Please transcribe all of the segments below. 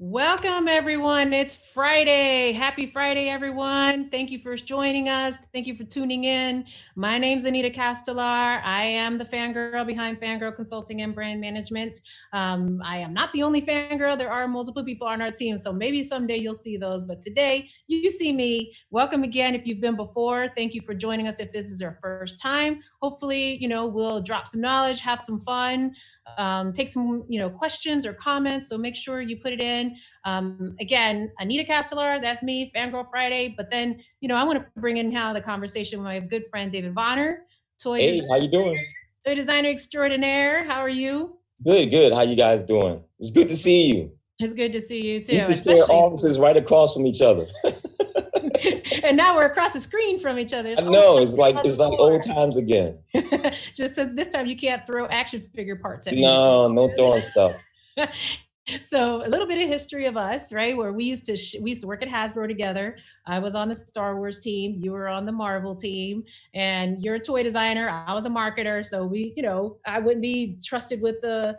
Welcome, everyone. It's Friday. Happy Friday, everyone. Thank you for joining us. Thank you for tuning in. My name's Anita Castellar. I am the fangirl behind FanGirl Consulting and Brand Management. I am not the only fangirl. There are multiple people on our team, so maybe someday you'll see those. But today, you see me. Welcome again if you've been before. Thank you for joining us if this is your first time. Hopefully, we'll drop some knowledge, have some fun, take some questions or comments, so make sure you put it in. Again, Anita Castellar, that's me, Fangirl Friday. But then I want to bring in now the conversation with my good friend David Bonner, toy Hey, designer, how you doing? toy designer extraordinaire. How are you? Good, good. How you guys doing? It's good to see you. It's good to see you We too, used to share especially. offices right across from each other. And now we're across the screen from each other. I It's almost know like it's we're like on the it's like old times again. floor. Just so this time you can't throw action figure parts at me. No, no throwing stuff. So a little bit of history of us, right? Where we used to work at Hasbro together. I was on the Star Wars team, you were on the Marvel team, and you're a toy designer. I was a marketer, so I wouldn't be trusted with the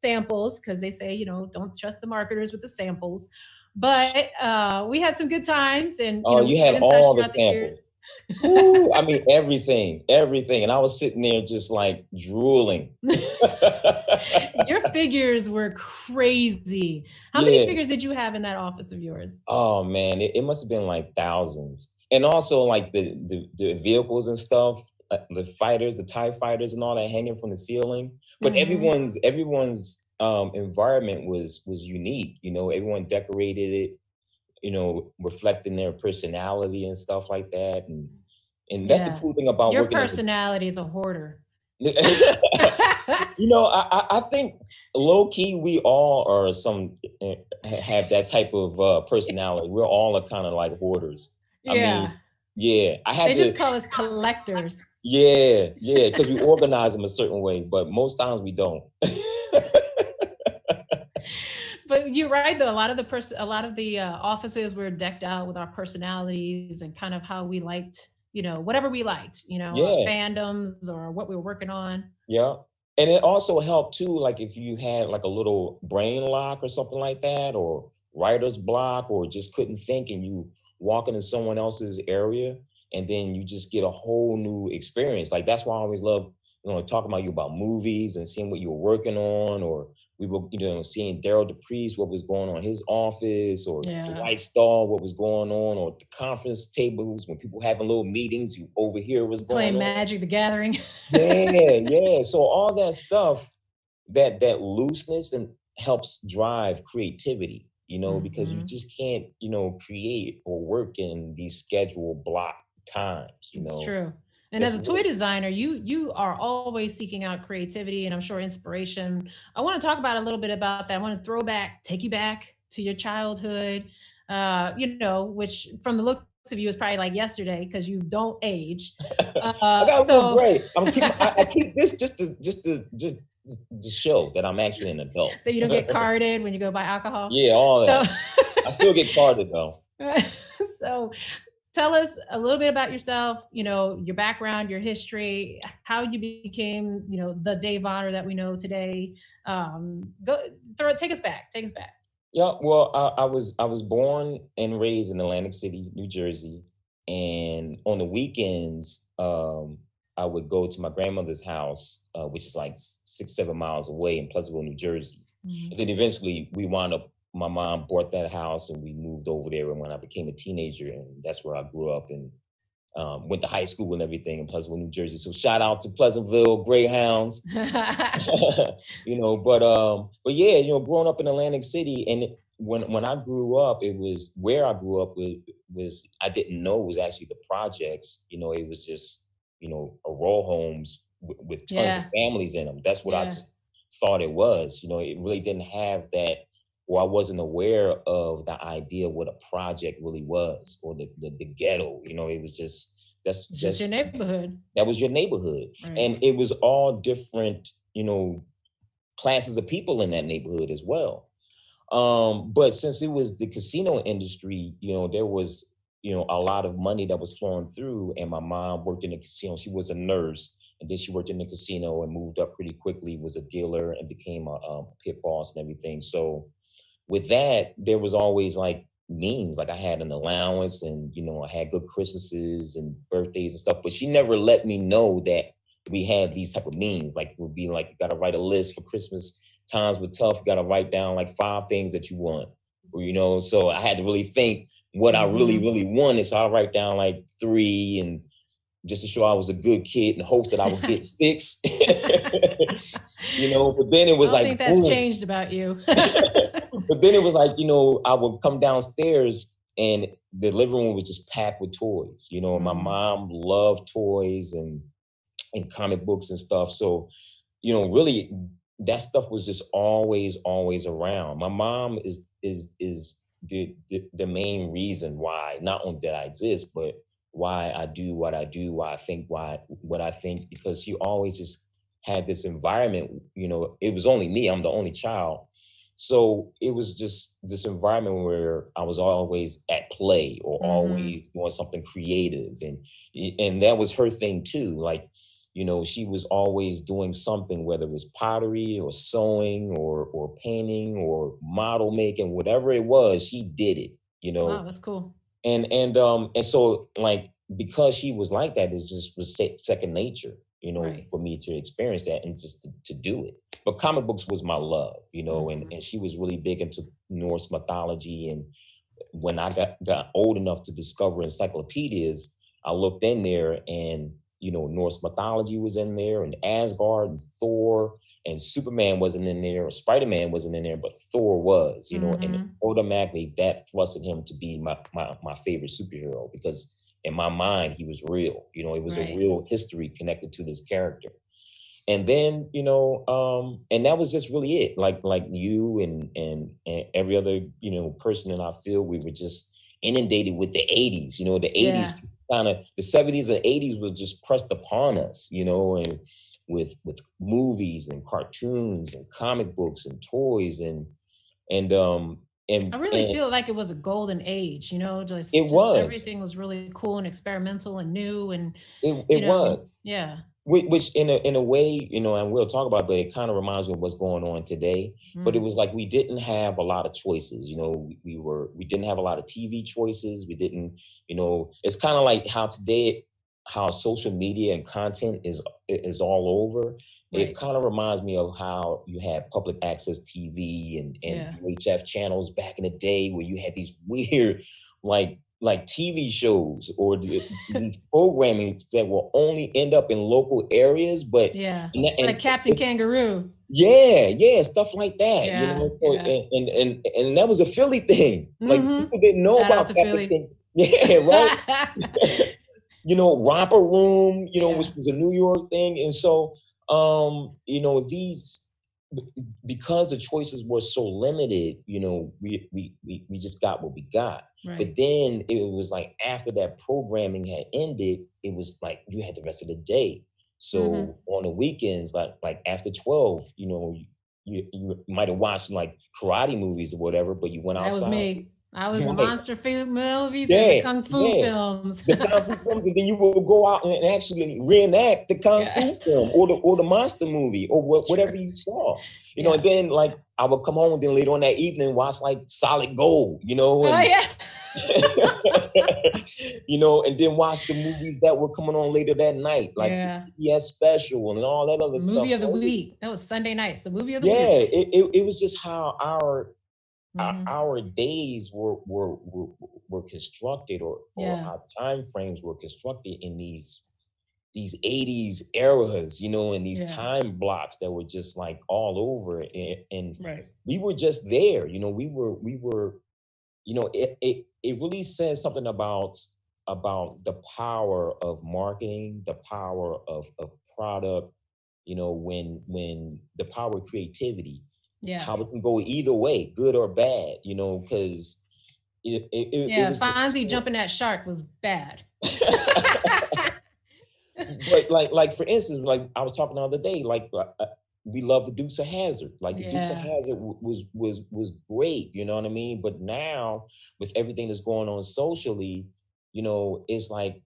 samples because they say don't trust the marketers with the samples. But we had some good times, and Oh, we you stayed had in touch all the throughout the years. samples. Ooh, I mean everything, everything. And I was sitting there just like drooling. Your figures were crazy. How many Yeah. figures did you have in that office of yours? Oh man, it must have been like thousands. And also like the vehicles and stuff, the fighters, the TIE fighters and all that hanging from the ceiling. But Hmm. everyone's environment was unique. Everyone decorated it, reflecting their personality and stuff like that. And that's the Yeah. cool thing about Your working at personality is a hoarder. I think low key we all are have that type of personality. We're all a kind of like hoarders. I mean, Yeah. yeah, I had They just to. call us collectors. Yeah, yeah, because we organize them a certain way, but most times we don't. But you're right though. A lot of the offices were decked out with our personalities and kind of how we liked, whatever we liked, Yeah, fandoms or what we were working on. yeah. And it also helped too, like if you had like a little brain lock or something like that, or writer's block, or just couldn't think and you walk into someone else's area and then you just get a whole new experience. Like that's why I always love, talking about movies and seeing what you were working on, or we were, seeing Daryl DePriest, what was going on in his office, or Yeah. Dwight Starr, what was going on, or the conference tables when people having little meetings, you overhear what's going Playing on. Magic the Gathering. Yeah, yeah. So all that stuff, that looseness and helps drive creativity, because you Hmm. just can't, create or work in these scheduled block times, It's true. And as It's a toy designer, you are always seeking out creativity and I'm sure inspiration. I want to talk about a little bit about that. I want to take you back to your childhood, which from the looks of you is probably like yesterday because you don't age. I got a little So break. I keep this just to show that I'm actually an adult. that you don't get carded when you go buy alcohol. Yeah, all So that. I still get carded though. so tell us a little bit about yourself, your background, your history, how you became, the Dave Honor that we know today. Take us back. Take us back. Yeah, well, I was born and raised in Atlantic City, New Jersey, and on the weekends, I would go to my grandmother's house, which is like 6, 7 miles away in Pleasantville, New Jersey. And Mhm. then eventually, we wound up. My mom bought that house, and we moved over there. And when I became a teenager, and that's where I grew up, and went to high school and everything in Pleasantville, New Jersey. So shout out to Pleasantville Greyhounds. But yeah, growing up in Atlantic City, and when I grew up, it was where I grew up with was I didn't know it was actually the projects. It was just a row homes with tons of Yeah. families in them. That's what I Yeah. just thought it was. It really didn't have that, or I wasn't aware of the idea of what a project really was, or the ghetto. It was just It's just your neighborhood. that was your neighborhood, Right. and it was all different. Classes of people in that neighborhood as well. But since it was the casino industry, there was, a lot of money that was flowing through. And my mom worked in the casino. She was a nurse, and then she worked in the casino and moved up pretty quickly, was a dealer and became a pit boss and everything. So, with that, there was always like means. Like I had an allowance, and I had good Christmases and birthdays and stuff. But she never let me know that we had these type of means. Like it would be like, you got to write a list for Christmas. Times were tough. You got to write down like 5 things that you want. Or, so I had to really think what I really, really wanted. So I write down like 3, and just to show I was a good kid in hopes that I would get 6. But then it was I think that's changed about you. But then it was like, I would come downstairs and the living room was just packed with toys. My mom loved toys and comic books and stuff. So, really that stuff was just always around. My mom is the main reason why, not only that I exist, but why I do what I do, why I think what I think, because she always just had this environment. It was only me, I'm the only child. So it was just this environment where I was always at play or always doing something creative. And that was her thing too. Like, she was always doing something, whether it was pottery or sewing or painting or model making, whatever it was, she did it, Wow, that's cool. And so like, because she was like that, it just was second nature, for me to experience that and just to do it. But comic books was my love, and she was really big into Norse mythology. And when I got old enough to discover encyclopedias, I looked in there and, Norse mythology was in there, and Asgard and Thor, and Superman wasn't in there, or Spider-Man wasn't in there, but Thor was, and automatically that thrusted him to be my favorite superhero, because in my mind, he was real. It was a real history connected to this character. And then, and that was just really it. Like you and every other, person in our field, we were just inundated with the 80s. The 80s the 70s and 80s was just pressed upon us, and with movies and cartoons and comic books and toys and I really feel like it was a golden age, just everything was really cool and experimental and new, and it was. Yeah. Which in a way, and we'll talk about it, but it kind of reminds me of what's going on today. But it was like we didn't have a lot of choices. We didn't have a lot of TV choices. We didn't, it's kind of like how social media and content is all over. It kind of reminds me of how you had public access TV and UHF channels back in the day, where you had these weird like TV shows or these programming that will only end up in local areas, but like Captain Kangaroo. Yeah, stuff like that. And that was a Philly thing. Like people didn't know about Captain. Yeah, right. Romper Room, which was a New York thing, and so these. Because the choices were so limited, we just got what we got. But then it was like, after that programming had ended, it was like you had the rest of the day. So on the weekends, like after 12, you might have watched like karate movies or whatever, but you went outside. That was me. I was the monster film movies and the kung fu films. The kung fu films, and then you will go out and actually reenact the kung fu film or the monster movie or whatever you saw. And then like I would come home, then later on that evening watch like Solid Gold, and, and then watch the movies that were coming on later that night, like the CBS special and all that other stuff. Movie of the week. That was Sunday nights. The movie of the week. It was just how our days were constructed, or our time frames were constructed in these 80s eras, and these time blocks that were just like all over, and we were just there, we were it really says something about the power of marketing, the power of product, when the power of creativity. How it can go either way, good or bad, because it was Fonzie jumping that shark was bad. But like for instance, like I was talking the other day, like we love the Dukes of Hazzard. Like the Dukes of Hazzard was great, you know what I mean? But now with everything that's going on socially, it's like,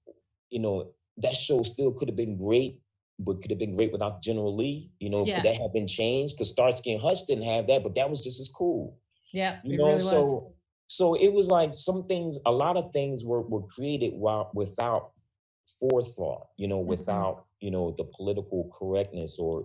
that show still could have been great, but could have been great without General Lee. Could that have been changed? Because Starsky and Hutch didn't have that, but that was just as cool. Yeah, You it know, really was. so it was like some things, a lot of things were created without forethought, without, the political correctness, or,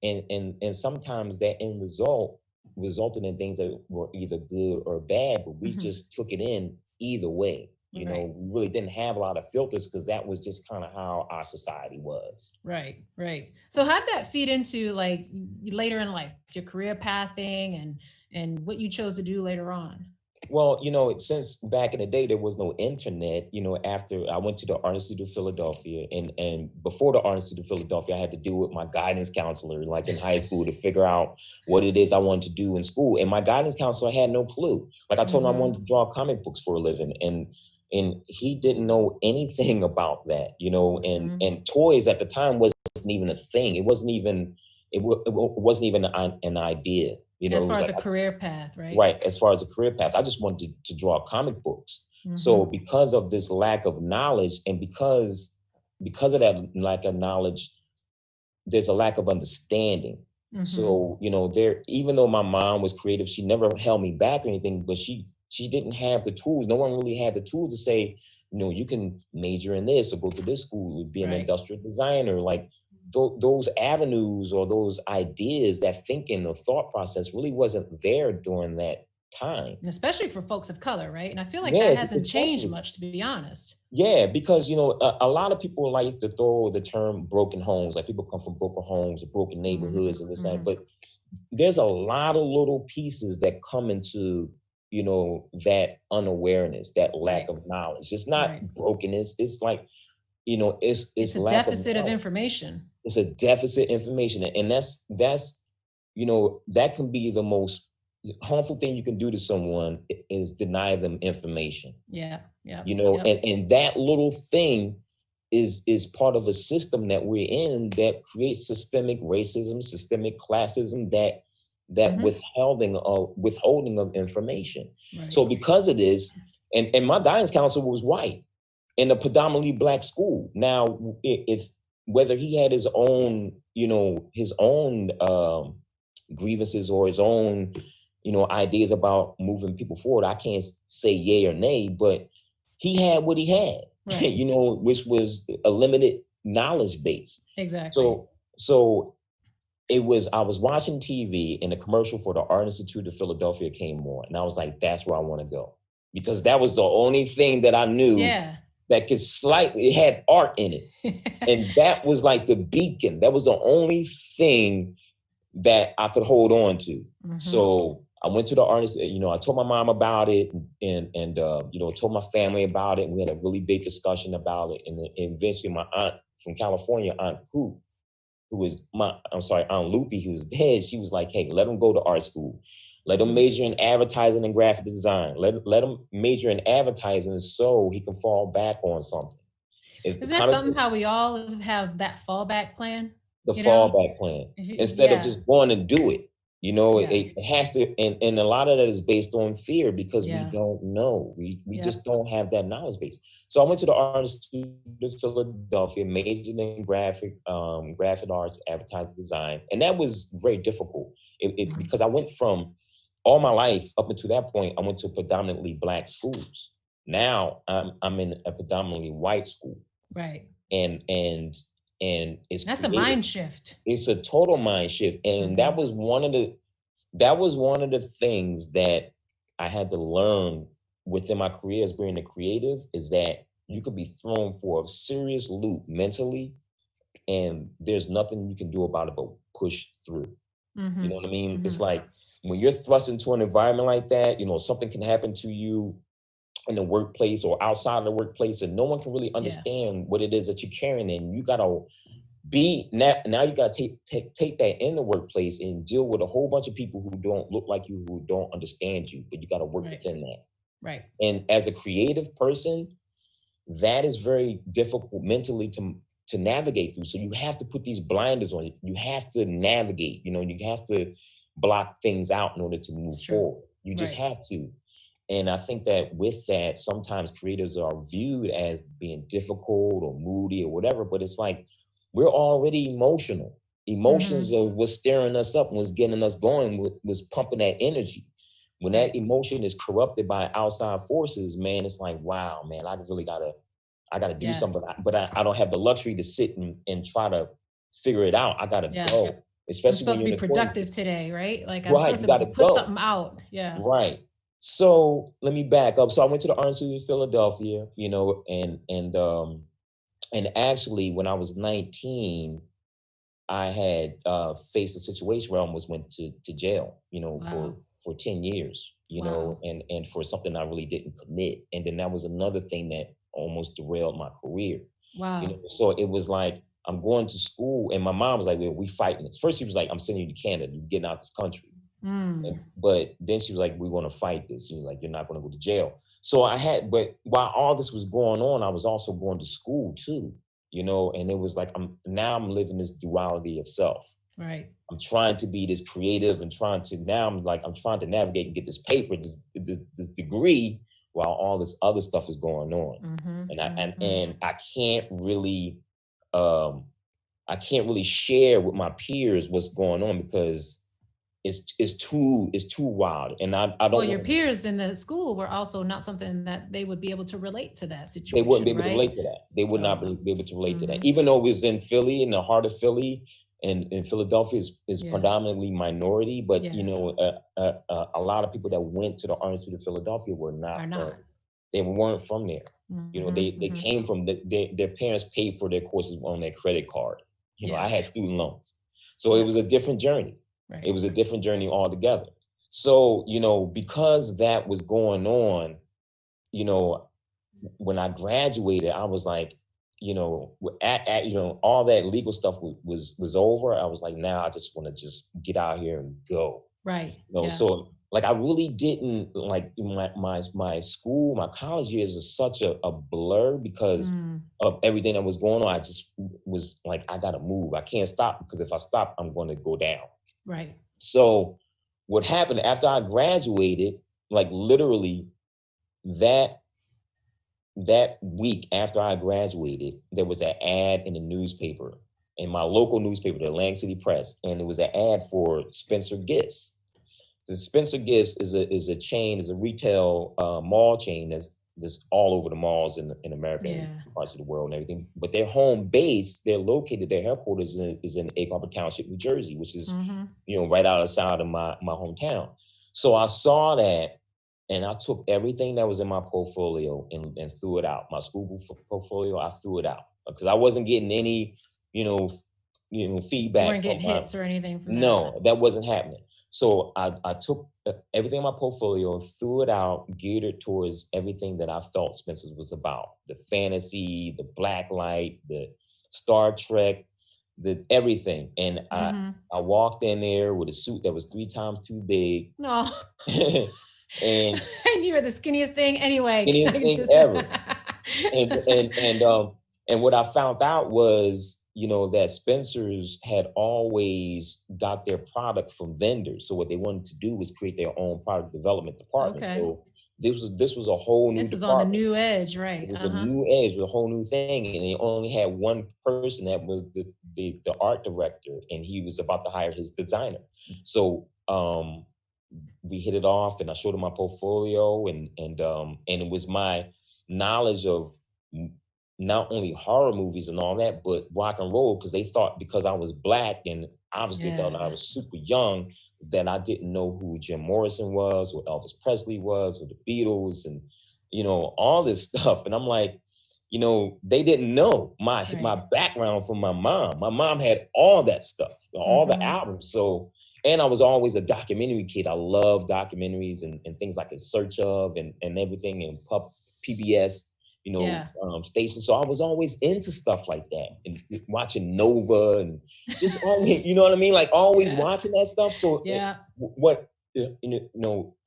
and sometimes that end result resulted in things that were either good or bad, but we just took it in either way. Right. We really didn't have a lot of filters because that was just kind of how our society was. Right, right. So how did that feed into like later in life, your career pathing and what you chose to do later on? Well, since back in the day there was no internet, after I went to the Art Institute of Philadelphia, and before the Art Institute of Philadelphia, I had to deal with my guidance counselor, like in high school, to figure out what it is I wanted to do in school. And my guidance counselor had no clue. Like I told him I wanted to draw comic books for a living, and he didn't know anything about that, and toys at the time wasn't even a thing. It wasn't even it wasn't even an idea. As It far was as like a career path, right? right, as far as a career path. I just wanted to draw comic books. So because of this lack of knowledge, and because of that lack of knowledge, there's a lack of understanding. So, there, even though my mom was creative, she never held me back or anything, but she didn't have the tools. No one really had the tools to say, you can major in this or go to this school, be an industrial designer. Like those avenues or those ideas, that thinking or thought process really wasn't there during that time. And especially for folks of color, right? And I feel like that Yeah, hasn't changed especially. much, to be honest. Yeah, because a lot of people like to throw the term broken homes, like people come from broken homes or broken neighborhoods and this and that. But there's a lot of little pieces that come into, that unawareness, that lack of knowledge. It's not brokenness. It's like, it's It's a lack of deficit of knowledge. information. It's a deficit information. And that's, that can be the most harmful thing you can do to someone, is deny them information. Yeah, yeah. And that little thing is part of a system that we're in that creates systemic racism, systemic classism, that withholding of information. Right. So because of this, and my guidance counselor was white in a predominantly Black school. Now, if whether he had his own, grievances or his own, ideas about moving people forward, I can't say yay or nay, but he had what he had, which was a limited knowledge base. Exactly. So I was watching TV, and the commercial for the Art Institute of Philadelphia came on, and I was like, that's where I want to go, because that was the only thing that I knew that could it had art in it. And that was like the beacon. That was the only thing that I could hold on to. So I went to the artist, I told my mom about it, and told my family about it. And we had a really big discussion about it. And eventually my aunt from California, Aunt Coop, Aunt Loopy, who was dead, she was like, hey, let him go to art school. Let him major in advertising and graphic design. Let him major in advertising so he can fall back on something. Isn't that something how we all have that fallback plan? The fallback plan. Instead of just going to do it. It has to, and a lot of that is based on fear, because we don't know. We just don't have that knowledge base. So I went to the Art Institute of Philadelphia, majored in graphic arts, advertising design. And that was very difficult. Because I went from all my life up until that point, I went to predominantly Black schools. Now I'm in a predominantly white school. Right. And that's a mind shift. It's a total mind shift. And that was one of the things that I had to learn within my career as being a creative, is that you could be thrown for a serious loop mentally, and there's nothing you can do about it but push through. You know what I mean? It's like when you're thrust into an environment like that, something can happen to you in the workplace or outside of the workplace, and no one can really understand what it is that you're carrying. And you gotta now you gotta take that in the workplace and deal with a whole bunch of people who don't look like you, who don't understand you, but you gotta work within that. Right. And as a creative person, that is very difficult mentally to navigate through. So you have to put these blinders on. You have to navigate, you have to block things out in order to move forward. You just have to. And I think that with that, sometimes creators are viewed as being difficult or moody or whatever, but it's like, we're already emotional. Emotions are what's stirring us up and what's getting us going, was pumping that energy. When Right. that emotion is corrupted by outside forces, man, it's like, wow, man, I gotta do Yeah. something, but I don't have the luxury to sit and try to figure it out. I gotta Yeah. go, I'm especially when supposed to you're be in the court. productive today, right? Like I'm Right, supposed you to gotta put go. something out. Yeah. Right. So let me back up. So I went to the Art Institute of Philadelphia, and actually when I was 19, I had faced a situation where I almost went to jail, Wow. for 10 years, Wow. and for something I really didn't commit. And then that was another thing that almost derailed my career. Wow. So it was like I'm going to school and my mom was like, well, we fighting this. First she was like, I'm sending you to Canada, you're getting out this country. Mm. But then she was like, we're gonna fight this. She was like, you're not gonna go to jail. But while all this was going on, I was also going to school too, and it was like I'm living this duality of self. Right. I'm trying to be this creative and I'm trying to navigate and get this paper, this degree, while all this other stuff is going on. Mm-hmm. And I and, Mm-hmm. and um I can't really share with my peers what's going on because it's too wild. And I Well, don't your want peers in the school were also not something that they would be able to relate to that they wouldn't be situation, able to right? relate to that. They would So, not be able to relate to that. mm-hmm. Even though it was in Philly, in the heart of Philly, and in Philadelphia is Yeah. predominantly minority, but Yeah. a lot of people that went to the Art Institute of Philadelphia were Are not from. not. They weren't from there. Mm-hmm. They Mm-hmm. came from their parents paid for their courses on their credit card. Yeah. I had student loans, so it Yeah. was a different journey. Right. It was a different journey altogether. So because that was going on, you know, when I graduated, I was like, all that legal stuff was over. I was like, now I just want to just get out here and go. Right. Yeah. So like I really didn't like my school, my college years is such a blur because Mm. of everything that was going on. I just was like, I gotta move. I can't stop because if I stop, I'm going to go down. Right. So what happened after I graduated, like literally that week after I graduated, there was an ad in the newspaper, in my local newspaper, the Atlantic City Press, and it was an ad for Spencer Gifts. The Spencer Gifts is a chain, is a retail mall chain that's all over the malls in America Yeah. and parts of the world and everything. But their home base, their headquarters is in Egg Harbor Township, New Jersey, which is Mm-hmm. right outside of my hometown. So I saw that, and I took everything that was in my portfolio and threw it out. My school portfolio, I threw it out because I wasn't getting any, You feedback weren't from getting my. hits or anything from that. No, that wasn't happening. So I took everything in my portfolio and threw it out, geared it towards everything that I felt Spencer's was about: the fantasy, the black light, the Star Trek, the everything. And Mm-hmm. I walked in there with a suit that was 3 times too big, No. and And you were the skinniest thing anyway. skinniest thing ever. And what I found out was, that Spencer's had always got their product from vendors. So what they wanted to do was create their own product development department. Okay. So this was a whole new This is on the department. new edge, right? It was a new edge, with a whole new thing, and they only had one person that was the art director, and he was about to hire his designer. So we hit it off, and I showed him my portfolio, and it was my knowledge of not only horror movies and all that, but rock and roll, because they thought because I was black and obviously thought I Yeah. was super young that I didn't know who Jim Morrison was or Elvis Presley was or the Beatles and all this stuff. And I'm like, they didn't know my Right. background from my mom. My mom had all that stuff, all the Mm-hmm. albums. So, and I was always a documentary kid. I love documentaries and things like In Search Of and everything, and PBS, Yeah. stations. So I was always into stuff like that and watching Nova and just always, you know what I mean? Like always Yeah. watching that stuff. So Yeah.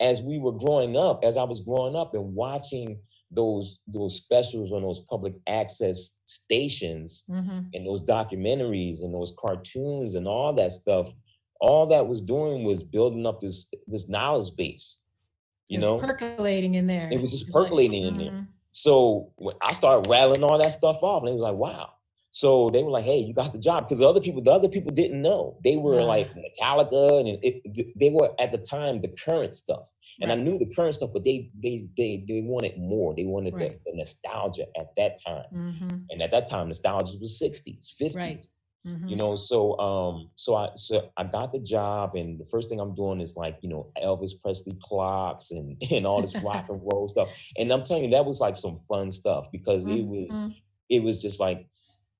as we were growing up, as I was growing up and watching those specials on those public access stations Mm-hmm. and those documentaries and those cartoons and all that stuff, all that was doing was building up this knowledge base. It was percolating in there. It was just It's like, percolating in there. So I started rattling all that stuff off, and it was like, wow. So they were like, "Hey, you got the job," because the other people didn't know. They were like Metallica, and they were at the time the current stuff, and I knew the current stuff, but they wanted more. They wanted the nostalgia at that time, and at that time, nostalgia was 60s, 50s. You know, so I got the job, and the first thing I'm doing is like, you know, Elvis Presley clocks and all this rock and roll stuff. And I'm telling you, that was like some fun stuff, because it was just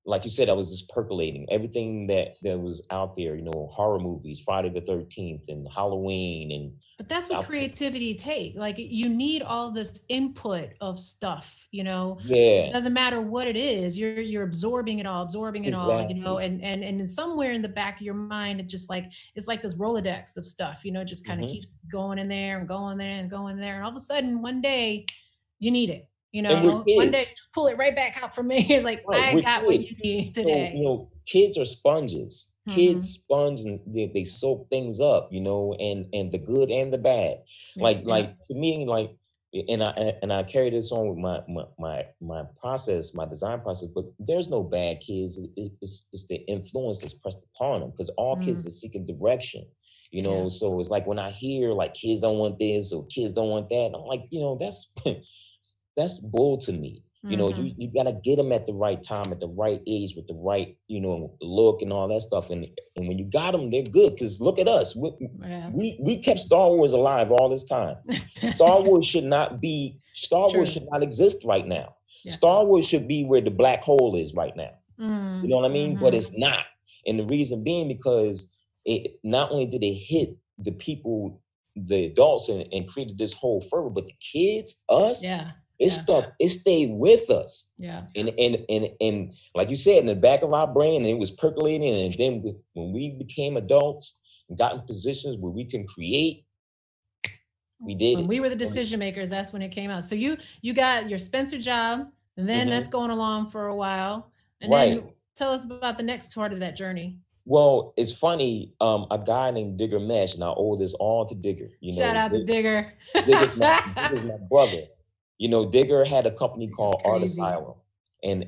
like you said, I was just percolating everything that was out there, you know, horror movies, Friday the 13th and Halloween. And but that's what creativity take. Like, you need all this input of stuff, you know. It doesn't matter what it is, you're absorbing it all, you know, and somewhere in the back of your mind, it just like, it's like this Rolodex of stuff, you know, just kind of keeps going in there and going there and going there. And all of a sudden one day you need it. You know, one day just pull it right back out from me. It's like, I got what you need today. So, you know, kids are sponges. Kids sponge, and they soak things up, you know, and the good and the bad. Like to me, like, and I carry this on with my process, my design process. But there's no bad kids. It's the influence that's pressed upon them, because all kids are seeking direction. You know, so it's like when I hear like kids don't want this or kids don't want that, I'm like, you know, that's bull to me. You know, you got to get them at the right time, at the right age, with the right, you know, look and all that stuff. And when you got them, they're good. Because look at us. We kept Star Wars alive all this time. Star Wars should not exist right now. Star Wars should be where the black hole is right now. You know what I mean? But it's not. And the reason being, because it not only did it hit the people, the adults, and created this whole fervor, but the kids, us, it stayed with us. And like you said, in the back of our brain, and it was percolating. And then when we became adults and got in positions where we can create, we did when we were the decision makers, that's when it came out. So you got your Spencer job, and then that's going along for a while. And then tell us about the next part of that journey. Well, it's funny. A guy named Digger Mesh, and I owe this all to Digger. You know, shout out to Digger. Digger's my brother. You know, Digger had a company called Art Asylum, and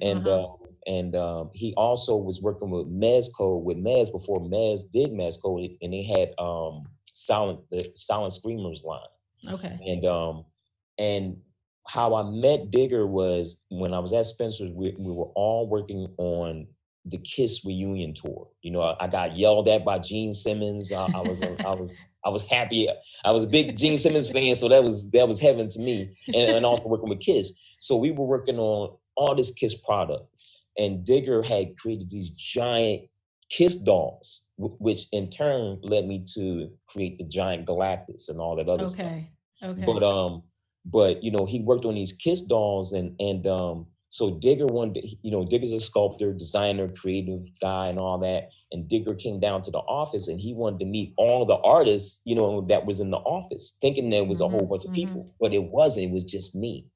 he also was working with Mezco, with Mez before Mez did Mezco, and they had the Silent Screamers line. And how I met Digger was when I was at Spencer's. We were all working on the Kiss reunion tour. You know, I got yelled at by Gene Simmons. I was happy. I was a big Gene Simmons fan, so that was heaven to me. And also working with Kiss. So we were working on all this Kiss product. And Digger had created these giant Kiss dolls, which in turn led me to create the giant Galactus and all that other stuff. But you know, he worked on these Kiss dolls, and so Digger wanted, you know, Digger's a sculptor, designer, creative guy, and all that. And Digger came down to the office, and he wanted to meet all the artists, you know, that was in the office, thinking there was a whole bunch of people, but it wasn't. It was just me.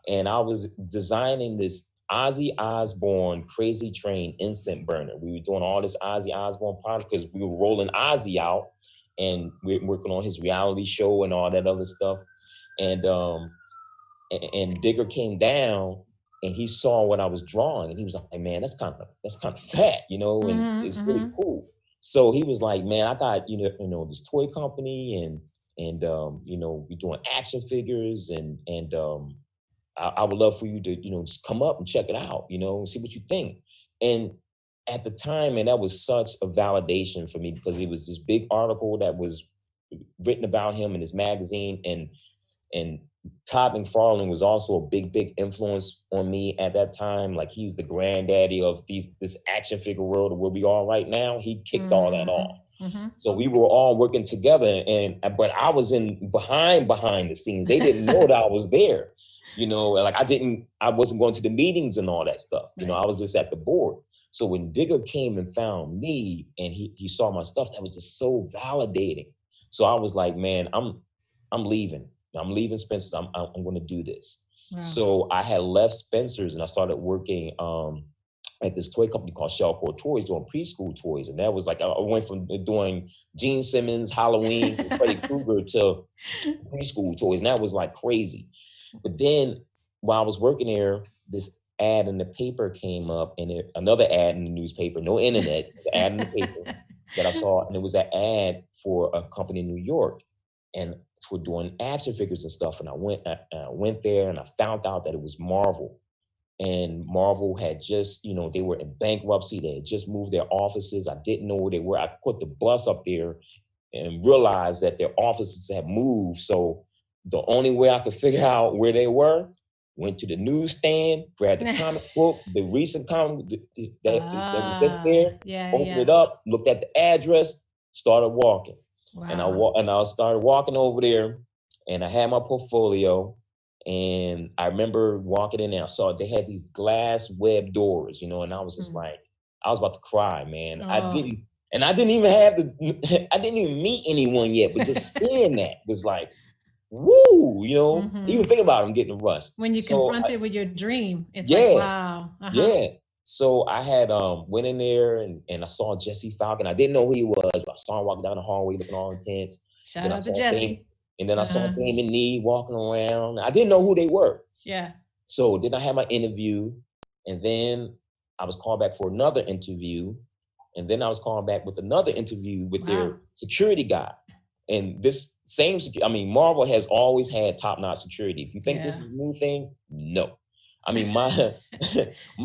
And I was designing this Ozzy Osbourne Crazy Train incense burner. We were doing all this Ozzy Osbourne project because we were rolling Ozzy out, and we were working on his reality show and all that other stuff. And Digger came down, and he saw what I was drawing, and he was like, "Man, that's kind of fat, you know, and it's really cool." So he was like, "Man, I got you know this toy company, and you know, we're doing action figures, and I would love for you to, you know, just come up and check it out, you know, and see what you think." And at the time, and that was such a validation for me, because it was this big article that was written about him in his magazine, and Todd McFarlane was also a big influence on me at that time. Like, he's the granddaddy of this action figure world of where we are right now. He kicked all that off. So we were all working together, but I was behind the scenes. They didn't know that I was there. You know, like I wasn't going to the meetings and all that stuff. You know, I was just at the board. So when Digger came and found me, and he saw my stuff, that was just so validating. So I was like, man, I'm leaving. I'm leaving Spencer's. I'm going to do this. Wow. So I had left Spencer's, and I started working at this toy company called Shellcore Toys, doing preschool toys. And that was like, I went from doing Gene Simmons, Halloween, and Freddy Krueger to preschool toys. And that was like crazy. But then while I was working there, this ad in the paper came up, and another ad in the newspaper, no internet, the ad in the paper that I saw, and it was an ad for a company in New York, and for doing action figures and stuff. And I went there, and I found out that it was Marvel. And Marvel had just, they were in bankruptcy. They had just moved their offices. I didn't know where they were. I put the bus up there and realized that their offices had moved. So the only way I could figure out where they were, went to the newsstand, grabbed the comic book, the recent comic that was just there, opened it up, looked at the address, started walking. Wow. And I started walking over there, and I had my portfolio. And I remember walking in there, I saw they had these glass web doors, and I was just like, I was about to cry, man. Oh. I didn't even meet anyone yet, but just seeing that was like, woo, even think about it, I'm getting a rush. When you confront it with your dream, it's like, wow. Yeah. So I had went in there and I saw Jesse Falcon. I didn't know who he was, but I saw him walking down the hallway looking all intense. Shout out to Jesse. And then I saw Damon Nee walking around. I didn't know who they were. Yeah. So then I had my interview, and then I was called back for another interview, and then I was called back with another interview with their security guy. And this same, Marvel has always had top-notch security. If you think this is a new thing, no.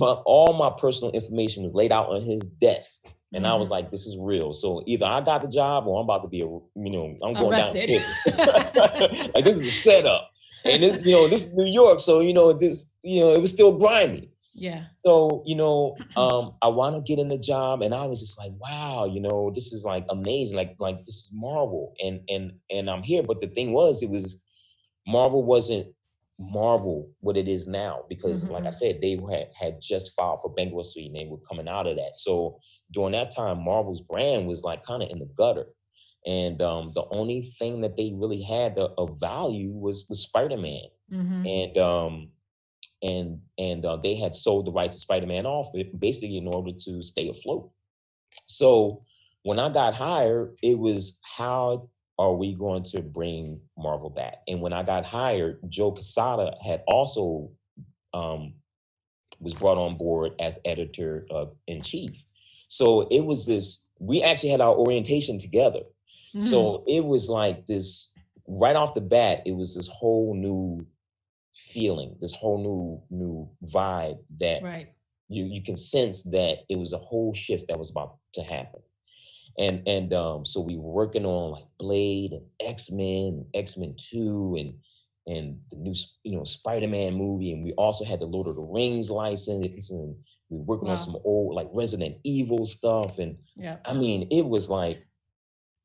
All my personal information was laid out on his desk. And I was like, this is real. So either I got the job or I'm about to be, I'm going arrested. Down. Like, this is a setup. And this, this is New York. So, it was still grimy. Yeah. So, I want to get in the job, and I was just like, wow, this is like amazing. Like this is Marvel. And I'm here. But the thing was, Marvel wasn't Marvel what it is now, because like I said, they had just filed for bankruptcy and they were coming out of that. So during that time, Marvel's brand was like kind of in the gutter, and the only thing that they really had of value was Spider-Man. And they had sold the rights to Spider-Man off basically in order to stay afloat. So when I got hired, it was, how are we going to bring Marvel back? And when I got hired, Joe Quesada had also was brought on board as editor in chief. So it was this, we actually had our orientation together. So it was like this, right off the bat, it was this whole new feeling, this whole new vibe that you can sense that it was a whole shift that was about to happen. And so we were working on like Blade and X-Men, X-Men 2, and the new Spider-Man movie, and we also had the Lord of the Rings license, and we were working on some old like Resident Evil stuff. And it was like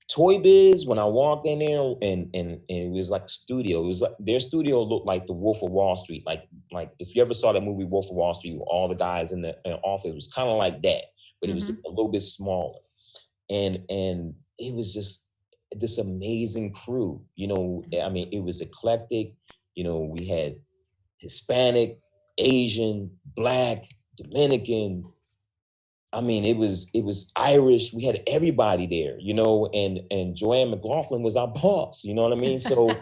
Toy Biz. When I walked in there, and it was like a studio. It was like their studio looked like the Wolf of Wall Street. Like if you ever saw that movie Wolf of Wall Street, all the guys in the office, it was kind of like that, but it was a little bit smaller. And it was just this amazing crew. It was eclectic. We had Hispanic, Asian, Black, Dominican. It was Irish. We had everybody there, and Joanne McLaughlin was our boss. You know what I mean? So,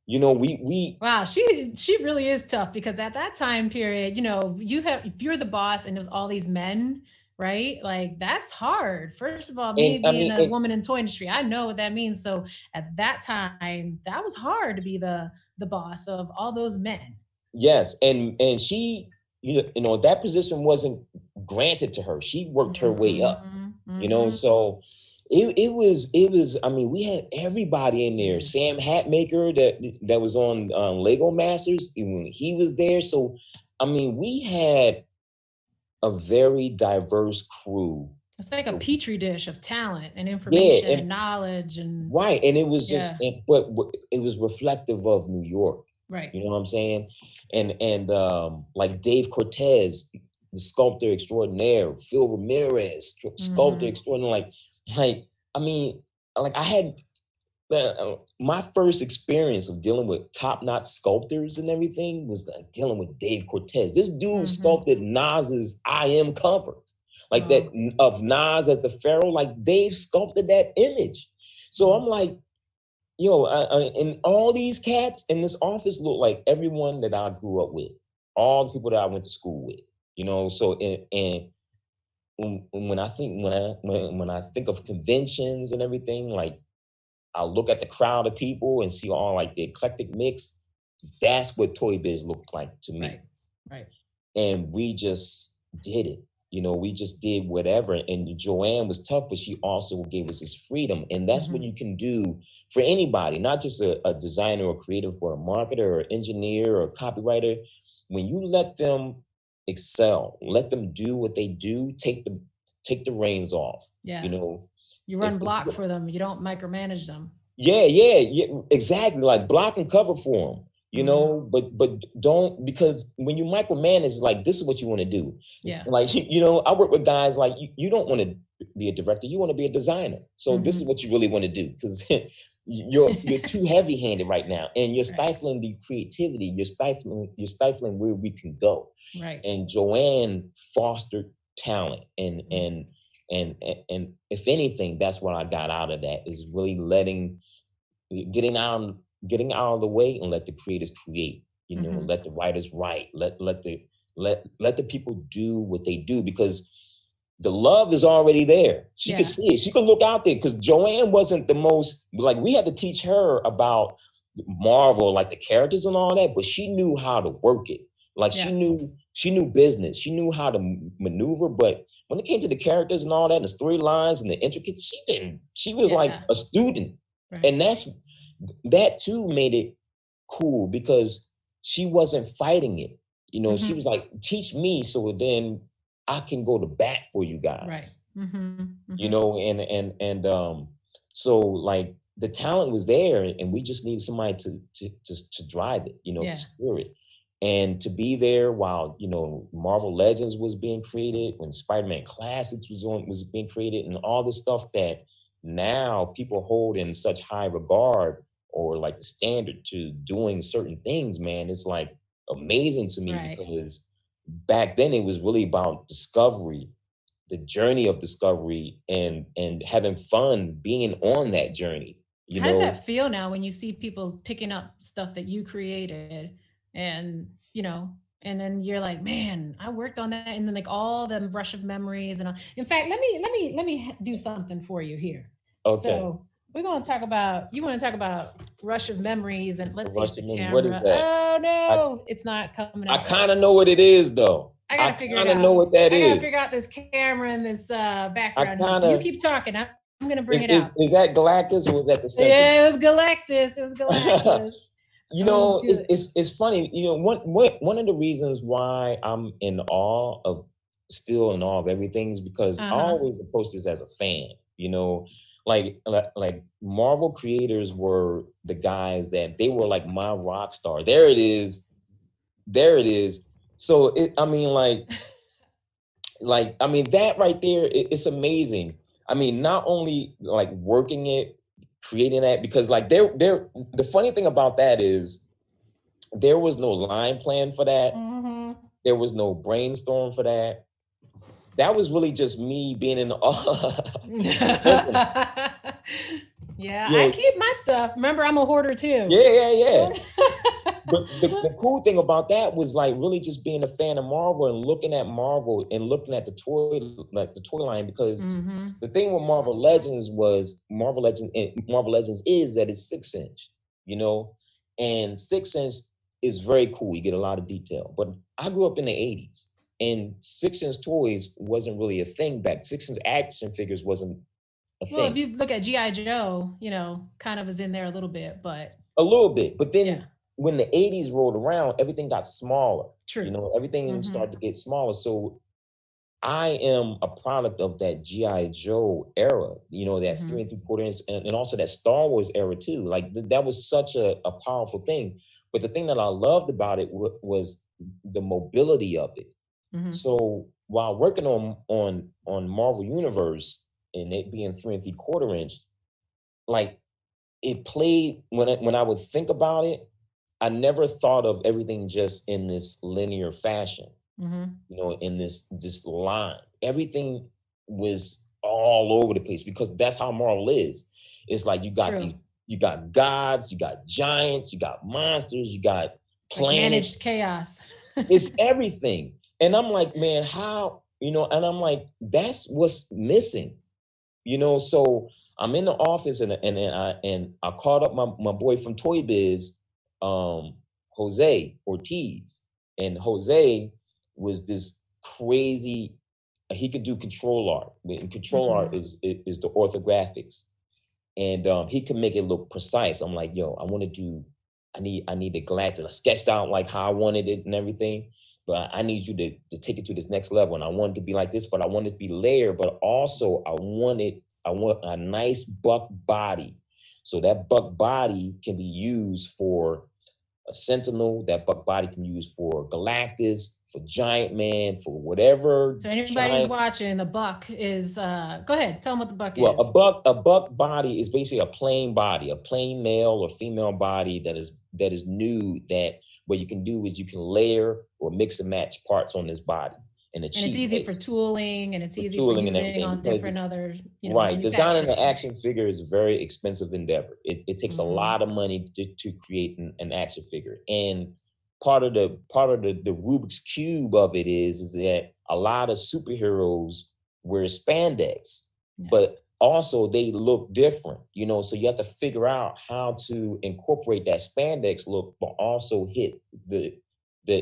we wow, she really is tough, because at that time period, if you're the boss and it was all these men, right? Like, that's hard. First of all, me being a woman in toy industry, I know what that means. So at that time, that was hard to be the boss of all those men. Yes, and she, that position wasn't granted to her. She worked her way up, so it was, we had everybody in there. Sam Hatmaker that was on Lego Masters, he was there. So, we had a very diverse crew. It's like a petri dish of talent and information and knowledge. And and it was just, but it was reflective of New York. Right. You know what I'm saying? And like Dave Cortez, the sculptor extraordinaire, Phil Ramirez, sculptor extraordinaire. I had my first experience of dealing with top-notch sculptors and everything was like dealing with Dave Cortez. This dude sculpted Nas's I Am cover, that of Nas as the Pharaoh. Like, Dave sculpted that image. So I'm like, and all these cats in this office look like everyone that I grew up with. all the people that I went to school with, you know. So and when I think of conventions and everything, like I look at the crowd of people and see all like the eclectic mix. That's what Toy Biz looked like to me. Right. And we just did it. You know, we just did whatever. And Joanne was tough, but she also gave us this freedom. And that's what you can do for anybody, not just a designer or creative or a marketer or engineer or copywriter. When you let them excel, let them do what they do, take the reins off. Yeah. You know, you run block for them. You don't micromanage them. Yeah, exactly. Like block and cover for them. You know, but don't, because when you micromanage, like this is what you want to do. Yeah. Like, you know, I work with guys like you don't want to be a director, you want to be a designer. So this is what you really want to do, because you're too heavy-handed right now, and you're stifling the creativity. You're stifling where we can go. Right. And Joanne fostered talent, and if anything, that's what I got out of that, is really getting out of the way and let the creators create. You know, let the writers write. Let the people do what they do, because the love is already there. She could see it. She could look out there, because Joanne wasn't the most, like, we had to teach her about Marvel, like the characters and all that, but she knew how to work it. Like she knew business. She knew how to maneuver. But when it came to the characters and all that, and the storylines and the intricacies, she didn't. She was like a student. Right. And that too made it cool, because she wasn't fighting it. You know, she was like, teach me so then I can go to bat for you guys. Right. You know, and so like the talent was there, and we just needed somebody to drive it, you know, to steer it. And to be there while, you know, Marvel Legends was being created, when Spider-Man Classics was being created, and all this stuff that now people hold in such high regard, or like the standard to doing certain things, man, it's like amazing to me, because back then it was really about discovery, the journey of discovery, and having fun being on that journey. How does that feel now when you see people picking up stuff that you created, and you know, and then you're like, man, I worked on that, and then like all the rush of memories, and all. In fact, let me do something for you here. Okay. So we're going to talk about, you want to talk about rush of memories, and let's see if the camera. What is that? Oh no, it's not coming out. I kind of know what it is though. I gotta figure it out. Know what that is. I gotta figure out this camera and this background. So you keep talking. I'm gonna bring it out. Is that Galactus, or was that the center? Yeah, it was Galactus. It was Galactus. You know, it's funny. You know, one of the reasons why I'm still in awe of everything is because I always approach this as a fan. You know, like Marvel creators were the guys that they were like my rock star. There it is. So I mean, that right there, it's amazing. I mean, not only like working it, creating that, because like the funny thing about that is there was no line plan for that. There was no brainstorm for that. That was really just me being in awe. Yeah, I keep my stuff. Remember, I'm a hoarder too. Yeah. But the cool thing about that was like really just being a fan of Marvel and looking at Marvel and looking at the toy line, because the thing with Marvel Legends is that it's 6-inch, you know, and 6-inch is very cool. You get a lot of detail. But I grew up in the 80s, and 6-inch toys wasn't really a thing back. 6-inch action figures wasn't a thing. Well, if you look at G.I. Joe, you know, kind of is in there a little bit, but then when the 80s rolled around, everything got smaller. True. You know, everything started to get smaller. So I am a product of that G.I. Joe era, you know, that 3 3/4 inch, and also that Star Wars era too. Like that was such a powerful thing. But the thing that I loved about it was the mobility of it. So while working on Marvel Universe and it being 3 3/4 inch, like it played when I would think about it, I never thought of everything just in this linear fashion, you know, in this line. Everything was all over the place, because that's how Marvel is. It's like you got you got gods, you got giants, you got monsters, you got planets. Managed chaos. It's everything. And I'm like, man, how, and I'm like, that's what's missing, so I'm in the office and I called up my boy from Toy Biz, Jose Ortiz. And Jose was this crazy, he could do control art. And control art is the orthographics. And he can make it look precise. I'm like, yo, I need the Galactus. I sketched out like how I wanted it and everything, but I need you to take it to this next level. And I want it to be like this, but I want it to be layered, but also I want a nice buck body. So that buck body can be used for a Sentinel. That buck body can be used for Galactus, for Giant Man, for whatever. So anybody who's watching, the buck is go ahead, tell them what the buck is. Well, a buck body is basically a plain body, a plain male or female body that is nude. That what you can do is you can layer or mix and match parts on this body. And it's easy for tooling, and it's easy for using on different other, right. Designing an action figure is a very expensive endeavor. It takes a lot of money to create an action figure. And part of the Rubik's Cube of it is that a lot of superheroes wear spandex, but also they look different, so you have to figure out how to incorporate that spandex look, but also hit the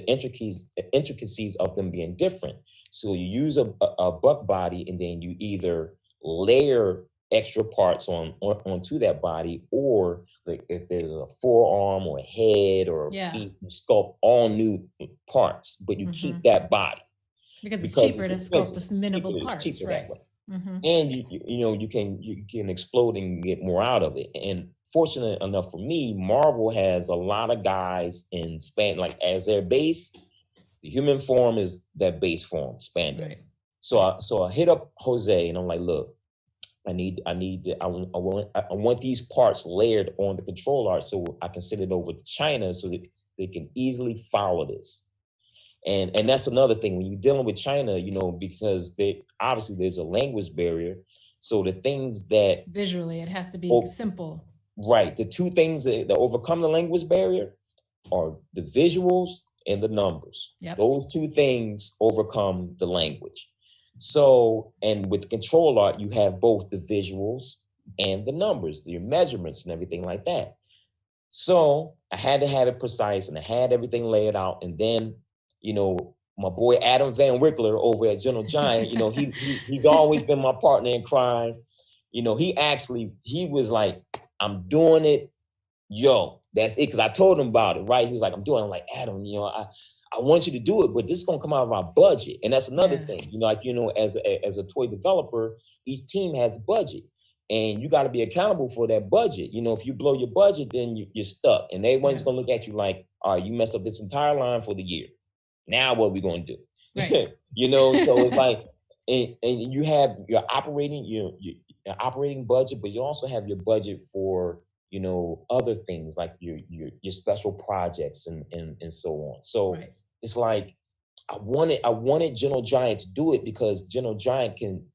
intricacies of them being different. So you use a buck body, and then you either layer extra parts onto that body, or like if there's a forearm or a head or a feet, you sculpt all new parts, but you keep that body. Because it's cheaper to sculpt the minimal parts, it's cheaper that way. And you can explode and get more out of it. And fortunate enough for me, Marvel has a lot of guys in like as their base. The human form is that base form, spandex. Right. So I hit up Jose and I'm like, look, I want these parts layered on the control art so I can send it over to China so that they can easily follow this. And that's another thing when you're dealing with China, because obviously there's a language barrier. So the things that visually it has to be simple. Right. The two things that overcome the language barrier are the visuals and the numbers. Yep. Those two things overcome the language. So, and with control art, you have both the visuals and the numbers, your measurements and everything like that. So I had to have it precise and I had everything laid out. And then, my boy Adam Van Wickler over at Gentle Giant, he's always been my partner in crime. He was like, I'm doing it. Yo, that's it. Cause I told him about it, right? He was like, I'm doing it. I'm like, Adam, I want you to do it, but this is gonna come out of our budget. And that's another thing, as a toy developer, each team has a budget. And you got to be accountable for that budget. If you blow your budget, then you're stuck. And everyone's going to look at you like, all right, you messed up this entire line for the year. Now what are we going to do? Right. So it's like, and you have your operating budget, but you also have your budget for, other things like your special projects and so on. So it's like, I wanted Gentle Giant to do it because Gentle Giant can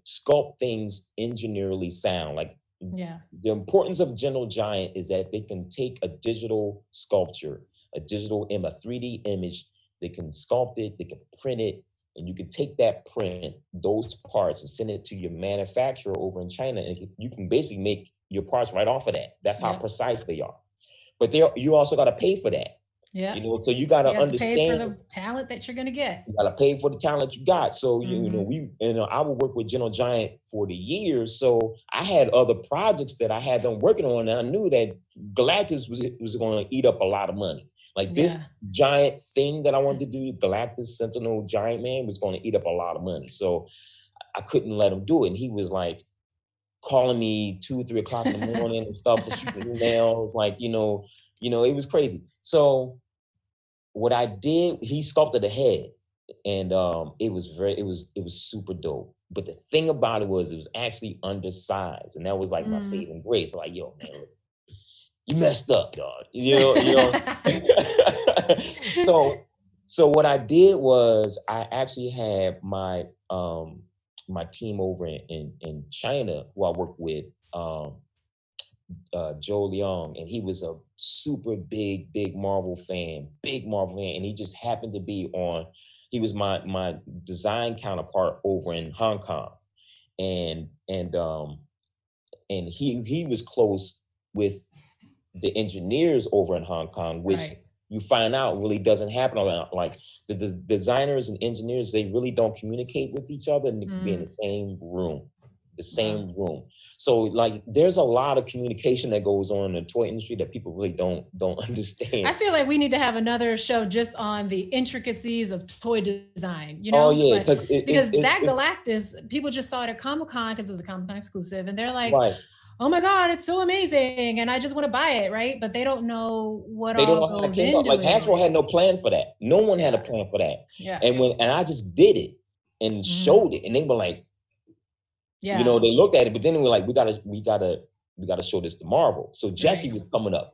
sculpt things engineerily sound. Like the importance of Gentle Giant is that they can take a digital sculpture, a 3D image, they can sculpt it, they can print it, and you can take that print, those parts, and send it to your manufacturer over in China, and you can basically make your parts right off of that. That's how precise they are. But you also got to pay for that. Yeah. So you got to understand. Pay for the talent that you're going to get. You got to pay for the talent you got. So, I would work with Gentle Giant for the years. So I had other projects that I had them working on. And I knew that Galactus was going to eat up a lot of money. Like this giant thing that I wanted to do, Galactus Sentinel Giant Man, was going to eat up a lot of money. So I couldn't let him do it. And he was like calling me 2 or 3 o'clock in the morning and stuff for shooting emails. Like, it was crazy. So what I did, he sculpted a head, and it was super dope. But the thing about it was actually undersized, and that was like my saving grace. Like, yo, man, you messed up, dog. So what I did was I actually had my my team over in China, who I work with, Joe Leong, and he was a super big Marvel fan, and he just happened to be on. He was my design counterpart over in Hong Kong, and he was close with the engineers over in Hong Kong, which you find out really doesn't happen a lot. Like the designers and engineers, they really don't communicate with each other, and they can be in the same room. So like there's a lot of communication that goes on in the toy industry that people really don't understand. I feel like we need to have another show just on the intricacies of toy design, you know? Oh yeah, because that Galactus, people just saw it at Comic-Con because it was a Comic-Con exclusive, and they're like, right. oh my God, it's so amazing, and I just want to buy it, right? But they don't know what they all don't know goes into like it. Hasbro had no plan for that. No one had a plan for that. Yeah. And I just did it and showed it, and they were like, you know, they looked at it, but then they were like, we gotta show this to Marvel. So Jesse was coming up,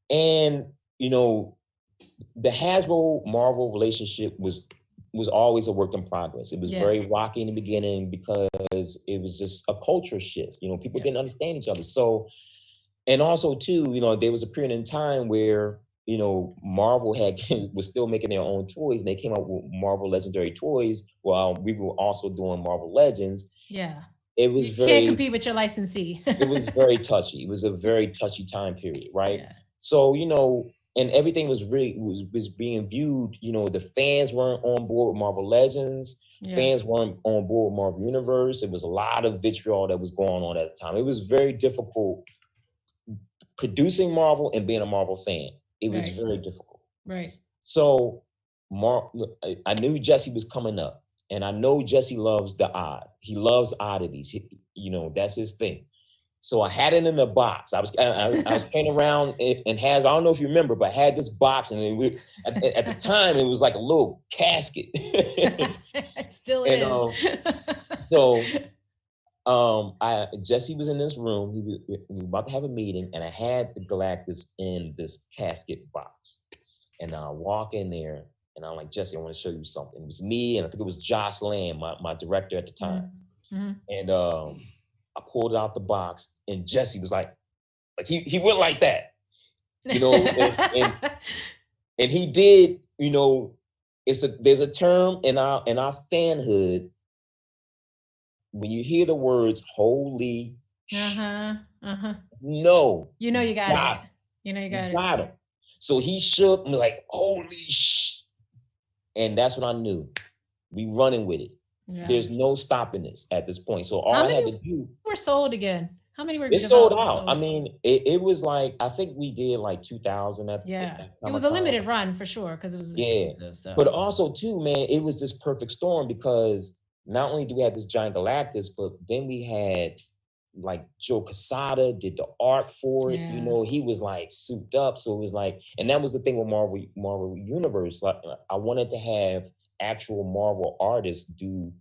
and you know, the Hasbro Marvel relationship was always a work in progress. It was very rocky in the beginning because it was just a culture shift. You know, people didn't understand each other. So, and also too, you know, there was a period in time where, you know, Marvel was still making their own toys, and they came out with Marvel Legendary toys while we were also doing Marvel Legends. Yeah. It was can't compete with your licensee. It was very touchy. It was a very touchy time period, right? Yeah. So, you know, and everything was being viewed, you know, the fans weren't on board with Marvel Legends. Fans weren't on board with Marvel Universe. It was a lot of vitriol that was going on at the time. It was very difficult producing Marvel and being a Marvel fan. It was very difficult. Right. So I knew Jesse was coming up, and I know Jesse loves the odd. He loves oddities. You know, that's his thing. So I had it in the box. I was playing around and I don't know if you remember, but I had this box, and at the time it was like a little casket. It still is. So Jesse was in this room. He was about to have a meeting, and I had the Galactus in this casket box. And I walk in there, and I'm like, Jesse, I want to show you something. It was me, and I think it was Josh Lamb, my director at the time. And I pulled it out the box, and Jesse was like he went like that, you know, and he did, you know, there's a term in our fanhood when you hear the words holy no, you know you got it. You know you got him. So he shook me like, holy and that's what I knew. We running with it. Yeah. There's no stopping this at this point. So all I had to do. Were sold again? How many were? It sold out. I mean, it was like, I think we did like 2,000 at it was a limited run for sure because it was exclusive. So. But also too, man, it was this perfect storm because not only do we have this giant Galactus, but then we had like Joe Quesada did the art for it. You know, he was like souped up. So it was like, and that was the thing with Marvel Universe. Like I wanted to have actual Marvel artists do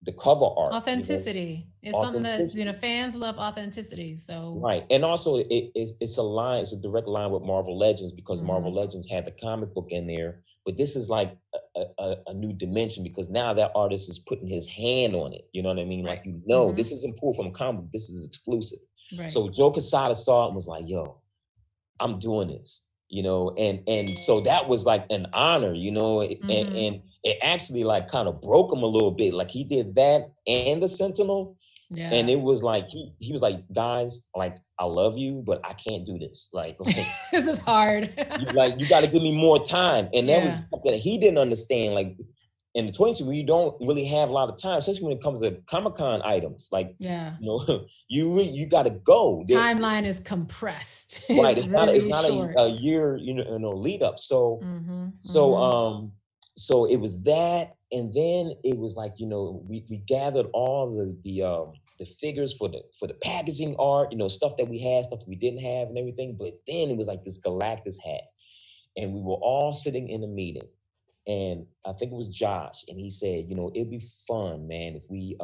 the cover art. Authenticity. It's something that, you know, fans love authenticity. So right. And also it's a direct line with Marvel Legends because Marvel Legends had the comic book in there. But this is like a new dimension because now that artist is putting his hand on it. You know what I mean? Like, you know, this isn't pulled from a comic book. This is exclusive. Right. So Joe Quesada saw it and was like, yo, I'm doing this. You know, and so that was like an honor, you know, and it actually like kind of broke him a little bit. Like he did that and the Sentinel. Yeah. And it was like, he was like, guys, like, I love you, but I can't do this. Like this is hard. you got to give me more time. And that was something that he didn't understand. Like in the toy industry, we don't really have a lot of time, especially when it comes to Comic-Con items. Like, you know, you got to go. Timeline is compressed. Right. It's not a year, you know, lead up. So, so it was that. And then it was like, you know, we gathered all the figures for the packaging art, you know, stuff that we had, stuff that we didn't have and everything. But then it was like this Galactus hat. And we were all sitting in a meeting. And I think it was Josh. And he said, you know, it'd be fun, man, if we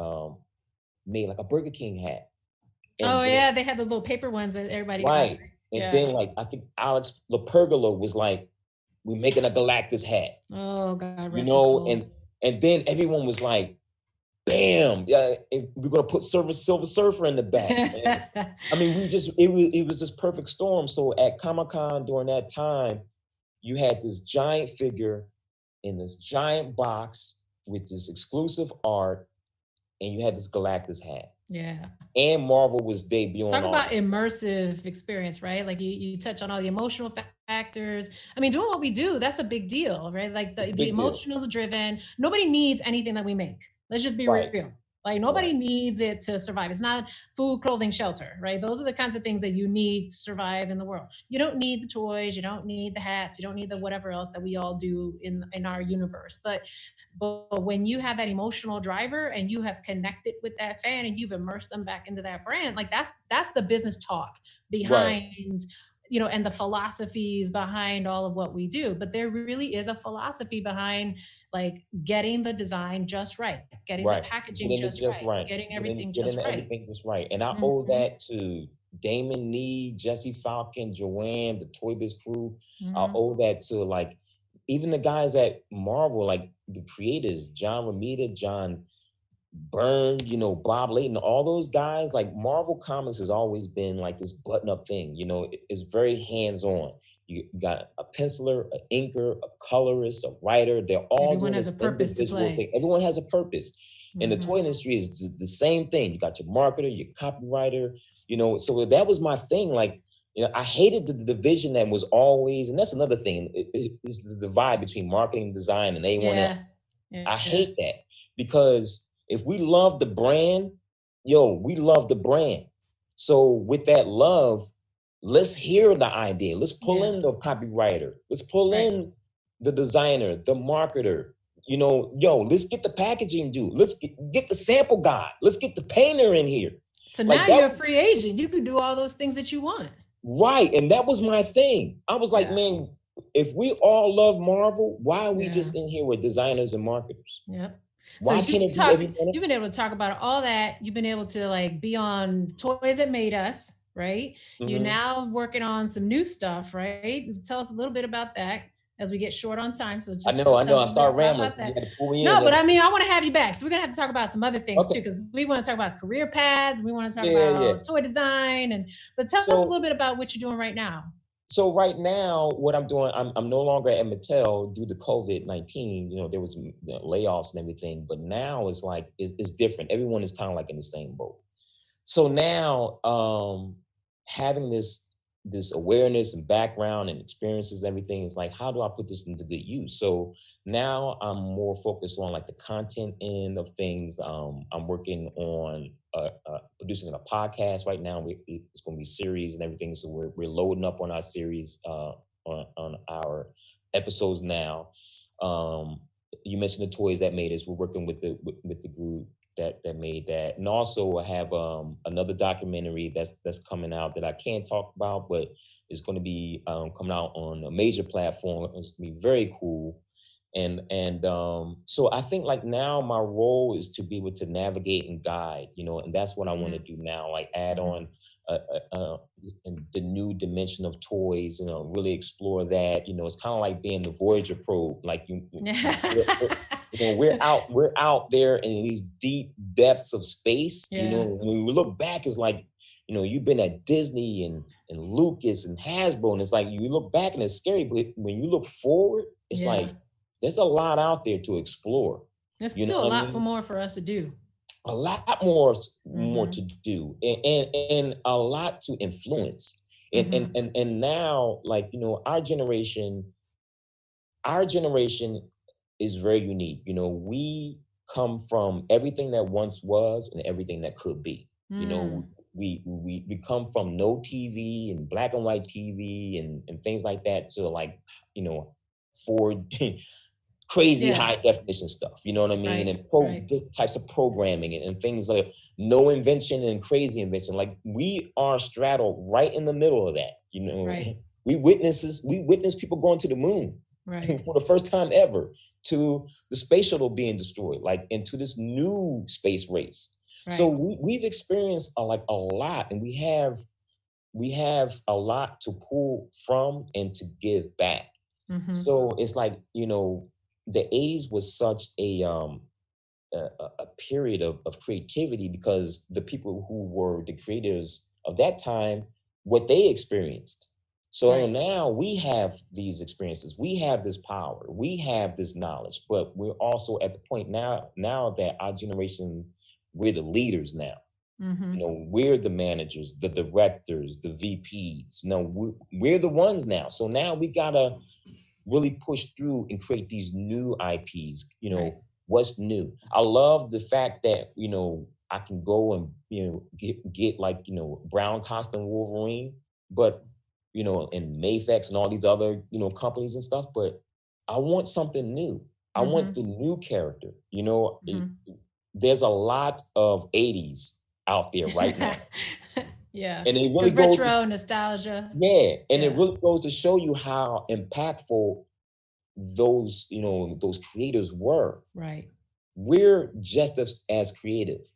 made like a Burger King hat. And they had the little paper ones that everybody got. And then like, I think Alex LaPergola was like, we're making a Galactus hat. Oh God, you know, and then everyone was like, bam, yeah, we're gonna put Silver Surfer in the back. And, I mean, it was this perfect storm. So at Comic-Con during that time, you had this giant figure in this giant box with this exclusive art, and you had this Galactus hat. Yeah. And Marvel was debuting. Talk about immersive experience, right? Like you touch on all the emotional factors. I mean, doing what we do, that's a big deal, right? Like the emotional driven. Nobody needs anything that we make. Let's just be real. Like nobody needs it to survive. It's not food, clothing, shelter, right? Those are the kinds of things that you need to survive in the world. You don't need the toys, you don't need the hats, you don't need the whatever else that we all do in our universe. But when you have that emotional driver and you have connected with that fan and you've immersed them back into that brand, like that's the business talk behind and the philosophies behind all of what we do. But there really is a philosophy behind like getting the design just right, getting the packaging just right, getting everything just right. And I owe that to Damon Nee, Jesse Falcon, Joanne, the Toy Biz crew. I owe that to like even the guys at Marvel, like the creators, John Romita, John Byrne, Bob Layton, all those guys. Like Marvel Comics has always been like this button-up thing. It's very hands-on. You got a penciler, an inker, a colorist, a writer. They're all doing this individual thing. Everyone has a purpose. And the toy industry is the same thing. You got your marketer, your copywriter, so that was my thing. Like, I hated the division that was always, and that's another thing, it's the divide between marketing and design and anyone else. I hate that because if we love the brand, we love the brand. So with that love, let's hear the idea. Let's pull in the copywriter. Let's pull in the designer, the marketer. Let's get the packaging dude. Let's get the sample guy. Let's get the painter in here. So now you're a free agent. You can do all those things that you want. Right. And that was my thing. I was like, man, if we all love Marvel, why are we just in here with designers and marketers? Yep. Why so you've been able to talk about all that. You've been able to like be on Toys That Made Us, right? You're now working on some new stuff, right? Tell us a little bit about that as we get short on time. So I know. I started rambling. No, but I mean, I want to have you back. So we're gonna have to talk about some other things too, because we want to talk about career paths. We want to talk about toy design, but tell us a little bit about what you're doing right now. So right now, what I'm doing, I'm no longer at Mattel due to COVID-19. There was layoffs and everything, but now it's like it's different. Everyone is kind of like in the same boat. So now, having this awareness and background and experiences, everything is like, how do I put this into good use? So now I'm more focused on like the content end of things. I'm working on producing a podcast right now. It's going to be series and everything. So we're loading up on our series, on our episodes now. You mentioned the Toys That Made Us. We're working with the group that made that. And also I have another documentary that's coming out that I can't talk about, but it's going to be coming out on a major platform. It's going to be very cool. And so I think like now my role is to be able to navigate and guide, and that's what I want to do now, like add on the new dimension of toys, really explore that. It's kind of like being the Voyager probe, like we're out there in these deep depths of space. When we look back, it's like, you've been at Disney and Lucas and Hasbro, and it's like you look back and it's scary, but when you look forward, it's like there's a lot out there to explore. There's still a lot more for us to do. A lot more to do, and a lot to influence. And now, like, our generation is very unique. We come from everything that once was and everything that could be. We come from no TV and black and white TV and things like that to like, for crazy high definition stuff, you know what I mean? And types of programming and things like no invention and crazy invention. Like we are straddled right in the middle of that, We witness people going to the moon for the first time ever, to the space shuttle being destroyed, like into this new space race. So we've experienced a lot, and we have a lot to pull from and to give back. So it's like, the 80s was such a a period of creativity, because the people who were the creators of that time, what they experienced. So Right. now we have these experiences, we have this power, we have this knowledge, but we're also at the point now that our generation, we're the leaders now. Mm-hmm. We're the managers, the directors, the VPs. We're the ones now. So now we gotta really push through and create these new IPs. Right. What's new? I love the fact that, I can go and, get like, brown costume Wolverine, but, and Mayfex and all these other, companies and stuff, but I want something new. I want the new character. Mm-hmm. There's a lot of 80s out there right now. Yeah. And it really Because goes, retro nostalgia. yeah, and it Yeah. really goes to show you how impactful those creators were. Right. We're just as creative.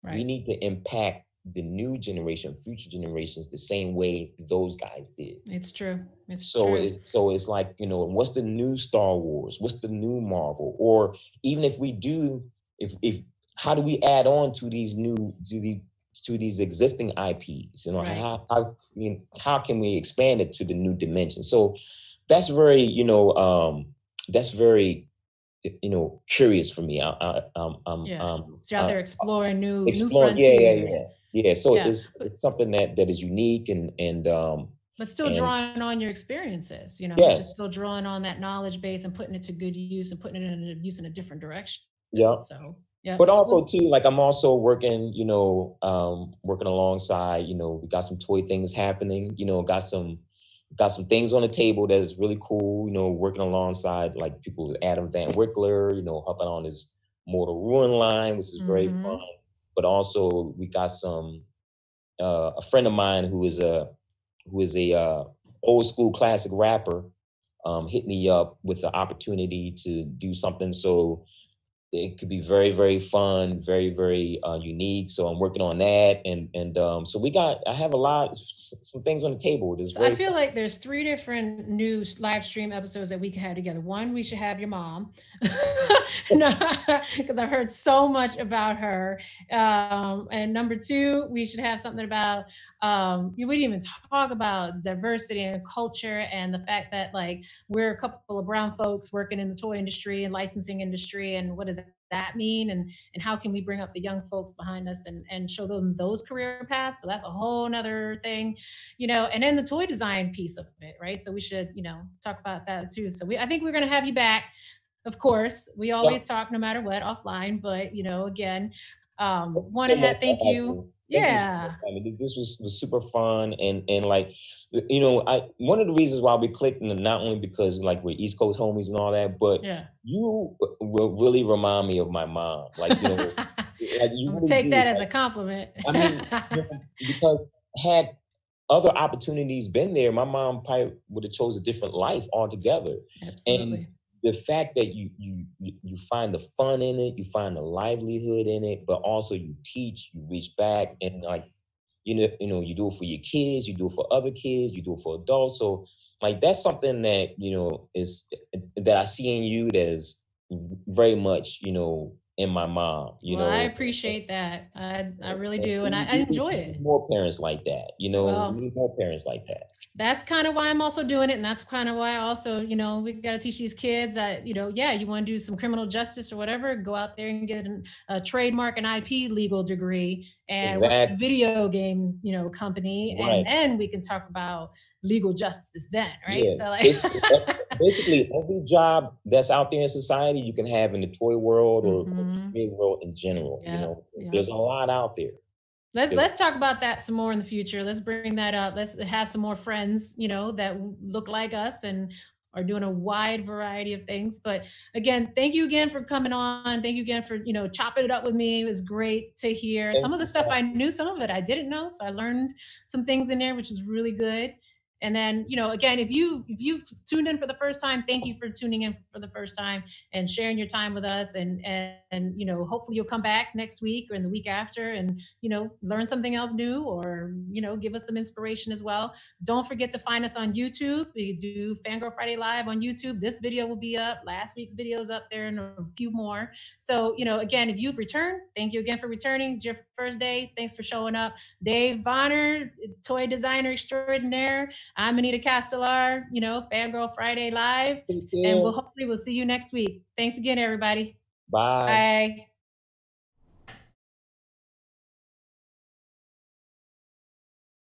We Right. need to impact the new generation, future generations, the same way those guys did. It's true. It's So true. it's like, what's the new Star Wars? What's the new Marvel? Or even if we do, if how do we add on to these existing IPs? Right. How can we expand it to the new dimension? So that's very, that's very, curious for me. Yeah. So you're out there exploring new Explore, frontiers. yeah. So Yeah. it's something that is unique But still and drawing on your experiences, just yes, still drawing on that knowledge base and putting it to good use and putting it in use in a different direction. yeah. So, yeah. But also Well, too, like I'm also working, working alongside, we got some toy things happening, got some things on the table that is really cool, working alongside like people with Adam Van Wickler, helping on his Mortal Ruin line, which is very fun. mm-hmm. But also we got some a friend of mine who is a old school classic rapper, hit me up with the opportunity to do something. So it could be very, very fun, very, very unique. So I'm working on that, and so I have some things on the table. That's So I very feel fun. like there's 3 different new live stream episodes that we can have together. One, we should have your mom, no, because I've heard so much about her. And number 2, we should have something about we didn't even talk about diversity and culture and the fact that like we're a couple of brown folks working in the toy industry and licensing industry, and what does that mean, and how can we bring up the young folks behind us and show them those career paths. So that's a whole nother thing, and then the toy design piece of it, right? So we should, talk about that too. So I think we're going to have you back. Of course, we Yeah. always talk no matter what offline, but again, Thank you want so to much thank for having you. me. Thank you so much Yeah. for having me. This was super fun, and like, I one of the reasons why we clicked, and not only because like we're East Coast homies and all that, but Yeah. you will really remind me of my mom. Like, like you I'm gonna really take do. that as a compliment. I mean, because had other opportunities been there, my mom probably would have chose a different life altogether. And Absolutely. the fact that you find the fun in it, you find the livelihood in it, but also you teach, you reach back, and like you do it for your kids, you do it for other kids, you do it for adults. So like that's something that is that I see in you that is very much in my mom. Well, I appreciate that. I really And do, and I we enjoy we need it. more parents like that. We Well, need more parents like that. that's kind of why I'm also doing it. And that's kind of why I also, we got to teach these kids that, yeah, you want to do some criminal justice or whatever, go out there and get a trademark and IP legal degree and work at a Exactly. video game, company. And Right. then we can talk about legal justice then, right? Yeah. So like, Basically, every job that's out there in society you can have in the toy world or the hmm, creative world in general. yep, There's yep. a lot out there. Let's There's let's talk about that some more in the future. Let's bring that up. Let's have some more friends, that look like us and are doing a wide variety of things. But again, thank you again for coming on. Thank you again for, chopping it up with me. It was great to hear. Thank Some of the you stuff for I knew, some of it I didn't know. So I learned some things in there, which is really good. And then, again, if you've tuned in for the first time, thank you for tuning in for the first time and sharing your time with us. And hopefully you'll come back next week or in the week after and learn something else new, or give us some inspiration as well. Don't forget to find us on YouTube. We do Fangirl Friday Live on YouTube. This video will be up. Last week's video is up there, and a few more. So, again, if you've returned, thank you again for returning. It's your first day. Thanks for showing up. Dave Bonner, toy designer extraordinaire. I'm Anita Castellar, Fangirl Friday Live. And hopefully we'll see you next week. Thanks again, everybody. Bye. Bye.